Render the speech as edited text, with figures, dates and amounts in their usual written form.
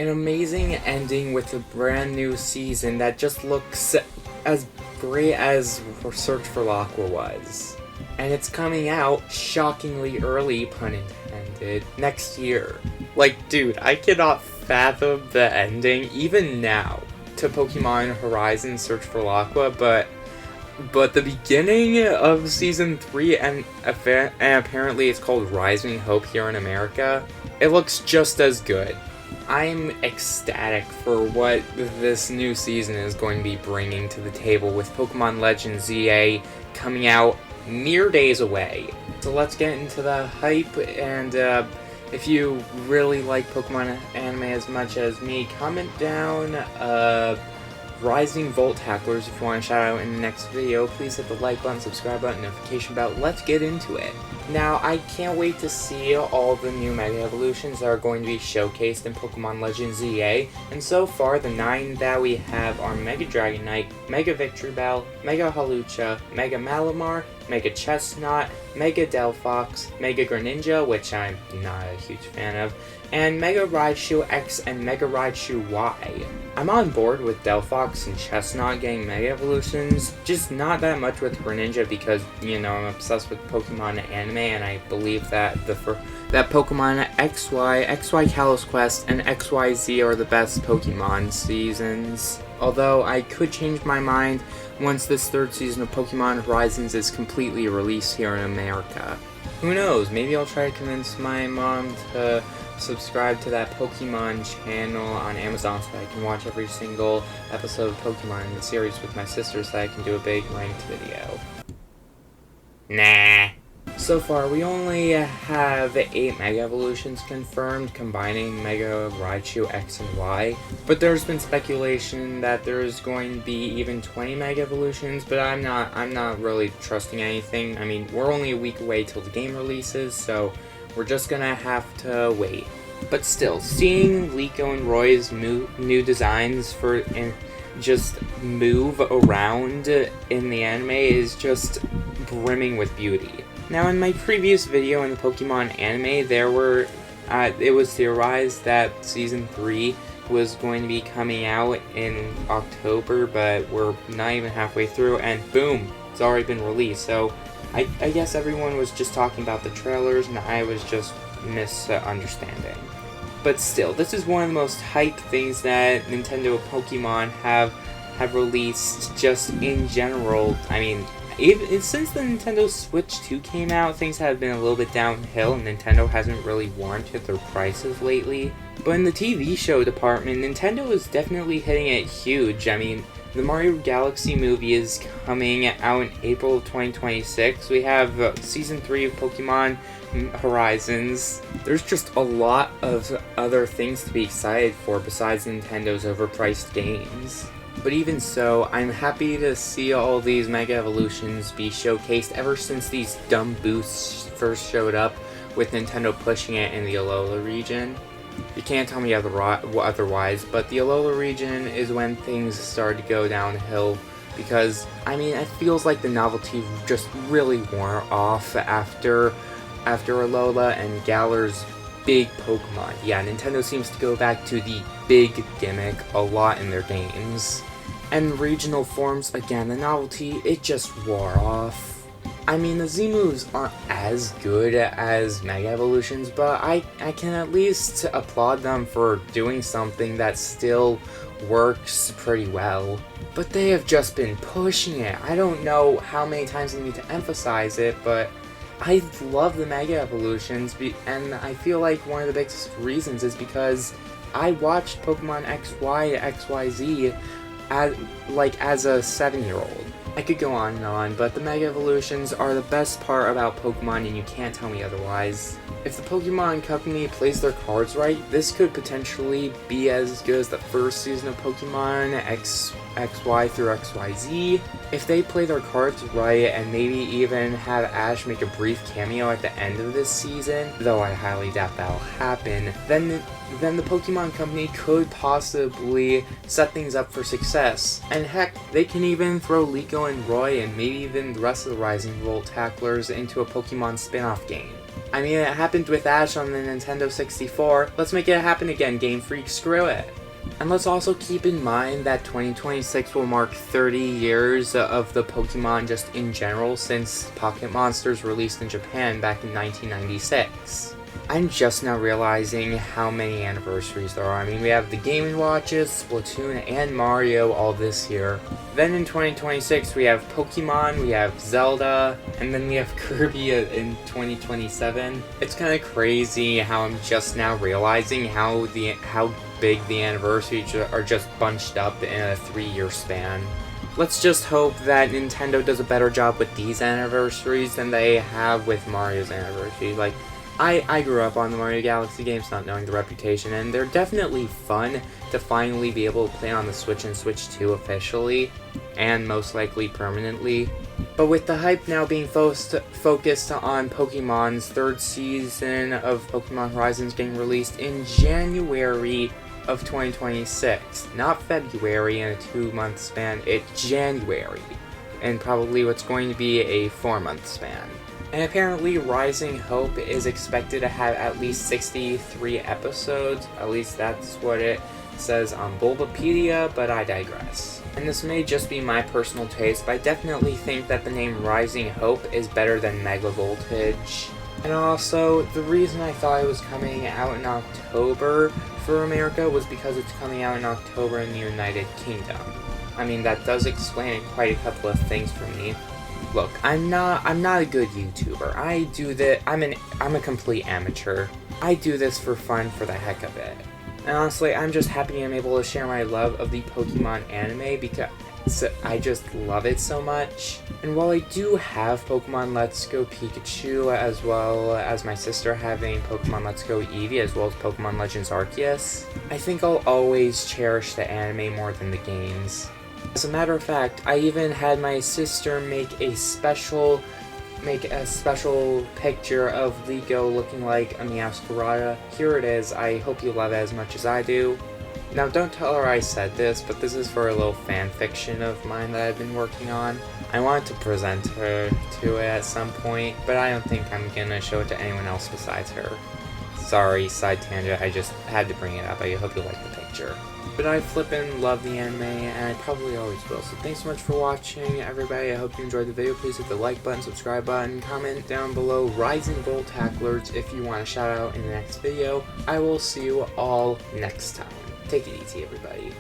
An amazing ending with a brand new season that just looks as great as Search for Laqua was. And it's coming out shockingly early, pun intended, next year. Like, dude, I cannot fathom the ending, even now, to Pokemon Horizon Search for Laqua, but the beginning of Season 3, and apparently it's called Rising Hope here in America, it looks just as good. I'm ecstatic for what this new season is going to be bringing to the table with Pokémon Legends Z-A coming out mere days away. So let's get into the hype, and if you really like Pokemon anime as much as me, comment down Rising Volt Tacklers if you want to shout out in the next video. Please hit the like button, subscribe button, notification bell. Let's get into it. Now, I can't wait to see all the new Mega Evolutions that are going to be showcased in Pokemon Legends Z-A, and so far the 9 that we have are Mega Dragonite, Mega Victreebel, Mega Hawlucha, Mega Malamar, Mega Chestnut, Mega Delphox, Mega Greninja, which I'm not a huge fan of, and Mega Raichu X and Mega Raichu Y. I'm on board with Delphox and Chestnut getting Mega Evolutions, just not that much with Greninja because, you know, I'm obsessed with Pokemon anime, and I believe that that Pokemon XY, XY Kalos Quest, and XYZ are the best Pokemon seasons. Although I could change my mind once this third season of Pokemon Horizons is completely released here in America. Who knows, maybe I'll try to convince my mom to subscribe to that Pokemon channel on Amazon so that I can watch every single episode of Pokemon in the series with my sister so that I can do a big ranked video. Nah. So far, we only have 8 Mega Evolutions confirmed, combining Mega Raichu X and Y. But there's been speculation that there's going to be even 20 Mega Evolutions, but I'm not really trusting anything. I mean, we're only a week away till the game releases, so we're just gonna have to wait. But still, seeing Liko and Roy's new designs for just move around in the anime is just brimming with beauty. Now, in my previous video in the Pokemon anime, it was theorized that Season 3 was going to be coming out in October, but we're not even halfway through, and boom, it's already been released. So I guess everyone was just talking about the trailers, and I was just misunderstanding. But still, this is one of the most hyped things that Nintendo Pokemon have released just in general. I mean, even since the Nintendo Switch 2 came out, things have been a little bit downhill, and Nintendo hasn't really warranted their prices lately. But in the TV show department, Nintendo is definitely hitting it huge. I mean, the Mario Galaxy movie is coming out in April of 2026. We have Season 3 of Pokemon Horizons. There's just a lot of other things to be excited for besides Nintendo's overpriced games. But even so, I'm happy to see all these Mega Evolutions be showcased ever since these dumb boosts first showed up, with Nintendo pushing it in the Alola region. You can't tell me otherwise, but the Alola region is when things started to go downhill, because, I mean, it feels like the novelty just really wore off after Alola and Galar's big Pokemon. Yeah, Nintendo seems to go back to the big gimmick a lot in their games. And regional forms, again, the novelty, it just wore off. I mean, the Z-moves aren't as good as Mega Evolutions, but I can at least applaud them for doing something that still works pretty well. But they have just been pushing it. I don't know how many times I need to emphasize it, but I love the Mega Evolutions, and I feel like one of the biggest reasons is because I watched Pokemon XY to XYZ as a 7-year-old. I could go on and on, but the Mega Evolutions are the best part about Pokemon, and you can't tell me otherwise. If the Pokemon Company plays their cards right, this could potentially be as good as the first season of Pokemon XY through XYZ. If they play their cards right and maybe even have Ash make a brief cameo at the end of this season, though I highly doubt that'll happen, then the Pokemon Company could possibly set things up for success. And heck, they can even throw Liko and Roy and maybe even the rest of the Rising Volt Tacklers into a Pokemon spin-off game. I mean, it happened with Ash on the Nintendo 64. Let's make it happen again, Game Freak, screw it. And let's also keep in mind that 2026 will mark 30 years of the Pokemon just in general since Pocket Monsters released in Japan back in 1996. I'm just now realizing how many anniversaries there are. I mean, we have the Game & Watches, Splatoon, and Mario all this year. Then in 2026, we have Pokemon, we have Zelda, and then we have Kirby in 2027. It's kind of crazy how I'm just now realizing how big the anniversaries are just bunched up in a 3-year span. Let's just hope that Nintendo does a better job with these anniversaries than they have with Mario's anniversary. Like, I grew up on the Mario Galaxy games not knowing the reputation, and they're definitely fun to finally be able to play on the Switch and Switch 2 officially, and most likely permanently. But with the hype now being focused on Pokemon's 3rd season of Pokemon Horizons getting released in January of 2026, not February in a 2-month span, it's January, and probably what's going to be a 4-month span. And apparently Rising Hope is expected to have at least 63 episodes, at least that's what it says on Bulbapedia, but I digress. And this may just be my personal taste, but I definitely think that the name Rising Hope is better than Mega Voltage. And also, the reason I thought it was coming out in October for America was because it's coming out in October in the United Kingdom. I mean, that does explain quite a couple of things for me. Look, I'm not a good YouTuber. I do this. I'm a complete amateur. I do this for fun, for the heck of it. And honestly, I'm just happy I'm able to share my love of the Pokemon anime because I just love it so much. And while I do have Pokemon Let's Go Pikachu, as well as my sister having Pokemon Let's Go Eevee, as well as Pokemon Legends Arceus, I think I'll always cherish the anime more than the games. As a matter of fact, I even had my sister make a special picture of Ligo looking like a Meowscarada. Here it is. I hope you love it as much as I do. Now, don't tell her I said this, but this is for a little fan fiction of mine that I've been working on. I wanted to present her to it at some point, but I don't think I'm gonna show it to anyone else besides her. Sorry, side tangent, I just had to bring it up. I hope you like the picture. But I flippin' love the anime, and I probably always will. So thanks so much for watching, everybody. I hope you enjoyed the video. Please hit the like button, subscribe button, comment down below Rising Volt Tacklers if you want a shout out in the next video. I will see you all next time. Take it easy, everybody.